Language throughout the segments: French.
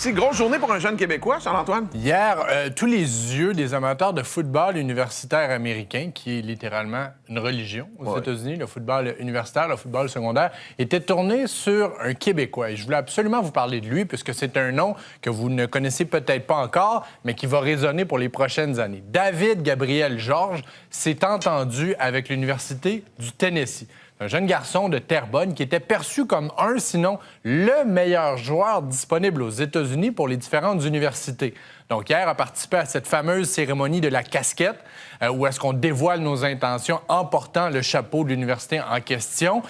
Merci. Grosse journée pour un jeune Québécois, Charles-Antoine. Hier, tous les yeux des amateurs de football universitaire américain, qui est littéralement une religion aux États-Unis, le football universitaire, le football secondaire, étaient tournés sur un Québécois. Et je voulais absolument vous parler de lui, puisque c'est un nom que vous ne connaissez peut-être pas encore, mais qui va résonner pour les prochaines années. David Gabriel Georges s'est entendu avec l'Université du Tennessee. Un jeune garçon de Terrebonne qui était perçu comme sinon le meilleur joueur disponible aux États-Unis pour les différentes universités. Donc, hier, a participé à cette fameuse cérémonie de la casquette, où est-ce qu'on dévoile nos intentions en portant le chapeau de l'université en question.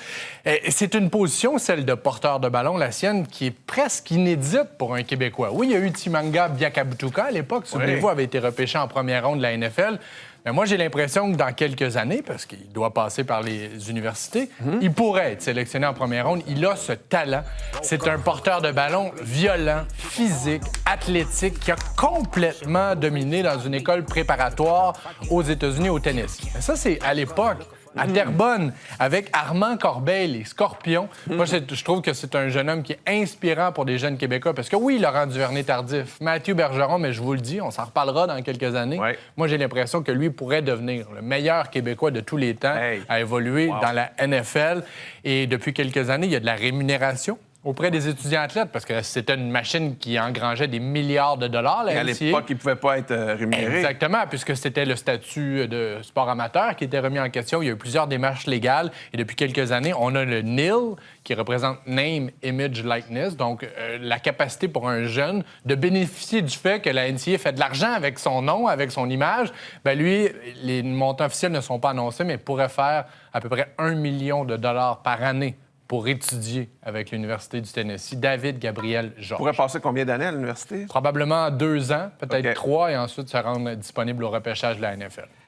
C'est une position, celle de porteur de ballon, la sienne, qui est presque inédite pour un Québécois. Oui, il y a eu Tshimanga Biakabutuka à l'époque, souvenez-vous, avait été repêché en première ronde de la NFL. Mais moi, j'ai l'impression que dans quelques années, parce qu'il doit passer par les universités, il pourrait être sélectionné en première ronde. Il a ce talent. C'est un porteur de ballon violent, physique, athlétique, qui a complètement dominé dans une école préparatoire aux États-Unis, au tennis. Mais ça, c'est à l'époque. À Terrebonne, avec Armand Corbeil, les Scorpions. Moi, je trouve que c'est un jeune homme qui est inspirant pour des jeunes Québécois. Parce que oui, Laurent Duvernay-Tardif, Mathieu Bergeron, mais je vous le dis, on s'en reparlera dans quelques années. Ouais. Moi, j'ai l'impression que lui pourrait devenir le meilleur Québécois de tous les temps à évoluer dans la NFL. Et depuis quelques années, il y a de la rémunération auprès des étudiants athlètes, parce que c'était une machine qui engrangeait des milliards de dollars, la NCAA. À l'époque, ils ne pouvaient pas être rémunérés. Exactement, puisque c'était le statut de sport amateur qui était remis en question. Il y a eu plusieurs démarches légales. Et depuis quelques années, on a le NIL, qui représente Name, Image, Likeness. Donc, la capacité pour un jeune de bénéficier du fait que la NCAA fait de l'argent avec son nom, avec son image. Bien, lui, les montants officiels ne sont pas annoncés, mais pourrait faire à peu près 1 million de dollars par année pour étudier avec l'Université du Tennessee. David Gabriel Georges. Pourrait passer combien d'années à l'université? Probablement 2 ans, peut-être 3, et ensuite se rendre disponible au repêchage de la NFL.